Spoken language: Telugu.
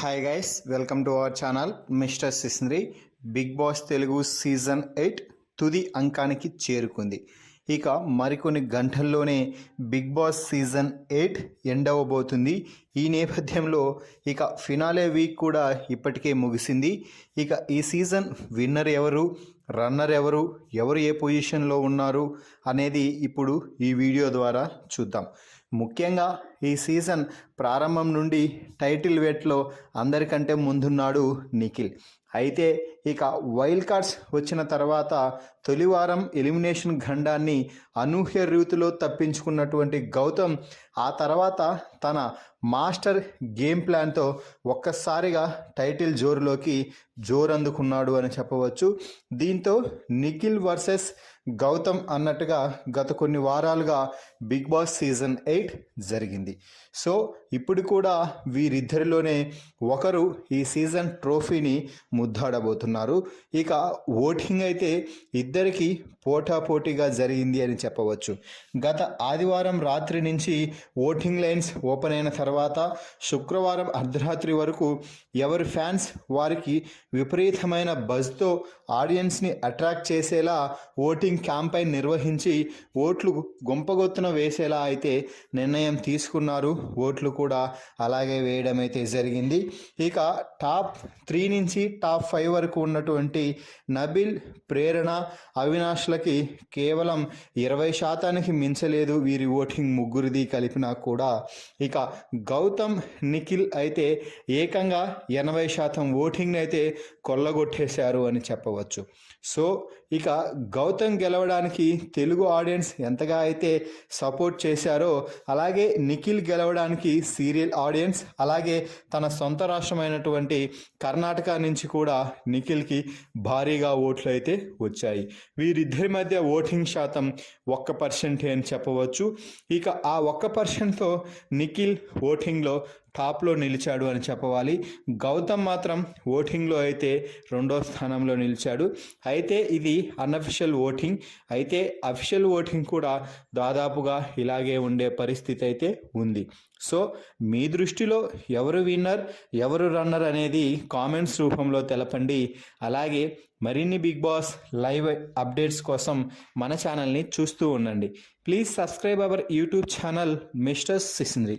Hi guys, welcome to our channel mister Sisnary. Bigg Boss Telugu season 8 తుది అంకానికి చేరుకుంది. ఇక మరికొన్ని గంటల్లోనే బిగ్ బాస్ సీజన్ 8 ఎండ్ అవ్వబోతుంది. ఈ నేపథ్యంలో ఇక ఫినాలే వీక్ కూడా ఇప్పటికే ముగిసింది. ఇక ఈ సీజన్ విన్నర్ ఎవరు, రన్నర్ ఎవరు, ఎవరు ఏ పొజిషన్లో ఉన్నారు అనేది ఇప్పుడు ఈ వీడియో ద్వారా చూద్దాం. ముఖ్యంగా ఈ సీజన్ ప్రారంభం నుండి టైటిల్ వేట్లో అందరికంటే ముందున్నాడు నిఖిల్. అయితే ఇక వైల్డ్ కార్డ్స్ వచ్చిన తర్వాత తొలివారం ఎలిమినేషన్ ఖండాన్ని అనూహ్య రీతిలో తప్పించుకున్నటువంటి గౌతమ్ ఆ తర్వాత తన మాస్టర్ గేమ్ ప్లాన్తో ఒక్కసారిగా టైటిల్ జోరులోకి జోరందుకున్నాడు అని చెప్పవచ్చు. దీంతో నిఖిల్ వర్సెస్ గౌతమ్ అన్నట్టుగా గత కొన్ని వారాలుగా బిగ్ బాస్ సీజన్ 8 జరిగింది. సో ఇప్పుడు కూడా వీరిద్దరిలోనే ఒకరు ఈ సీజన్ ట్రోఫీని ముద్దాడబోతున్నారు. ఇక ఓటింగ్ అయితే ఇద్దరికి పోటాపోటీగా జరిగింది అని చెప్పవచ్చు. గత ఆదివారం రాత్రి నుంచి ఓటింగ్ లైన్స్ ఓపెన్ అయిన తర్వాత శుక్రవారం అర్ధరాత్రి వరకు ఎవరి ఫ్యాన్స్ వారికి విపరీతమైన బజ్తో ఆడియన్స్ని అట్రాక్ట్ చేసేలా ఓటింగ్ క్యాంపెయిన్ నిర్వహించి ఓట్లు గుంపగొత్తున వేసేలా అయితే నిర్ణయం తీసుకున్నారు. ఓట్లు కూడా అలాగే వేయడం అయితే జరిగింది. ఇక టాప్ 3 నుంచి టాప్ 5 వరకు ఉన్నటువంటి నబిల్, ప్రేరణ, అవినాష్లకి కేవలం 20% మించలేదు వీరి ఓటింగ్ ముగ్గురిది కలిపినా కూడా. ఇక గౌతమ్, నిఖిల్ అయితే ఏకంగా 80% ఓటింగ్ని అయితే కొల్లగొట్టేశారు అని చెప్పవచ్చు. సో ఇక గౌతమ్ గెలవడానికి తెలుగు ఆడియన్స్ ఎంతగా అయితే సపోర్ట్ చేశారో అలాగే నిఖిల్ గెలవడానికి సీరియల్ ఆడియన్స్ అలాగే తన సొంత రాష్ట్రమైనటువంటి కర్ణాటక నుంచి కూడా నిఖిల్కి భారీగా ఓట్లు అయితే వచ్చాయి. వీరిద్దరి మధ్య ఓటింగ్ శాతం 1% అని చెప్పవచ్చు. ఇక ఆ 1%తో నిఖిల్ ఓటింగ్లో టాప్లో నిలిచాడు అని చెప్పవాలి. గౌతమ్ మాత్రం ఓటింగ్లో అయితే 2వ స్థానంలో నిలిచాడు. అయితే ఇది అన్అఫిషియల్ ఓటింగ్. అయితే అఫిషియల్ ఓటింగ్ కూడా దాదాపుగా ఇలాగే ఉండే పరిస్థితి అయితే ఉంది. సో మీ దృష్టిలో ఎవరు విన్నర్, ఎవరు రన్నర్ అనేది కామెంట్స్ రూపంలో తెలపండి. అలాగే మరిన్ని బిగ్ బాస్ లైవ్ అప్డేట్స్ కోసం మన ఛానల్ని చూస్తూ ఉండండి. Please subscribe our YouTube channel mister సిస్నరీ.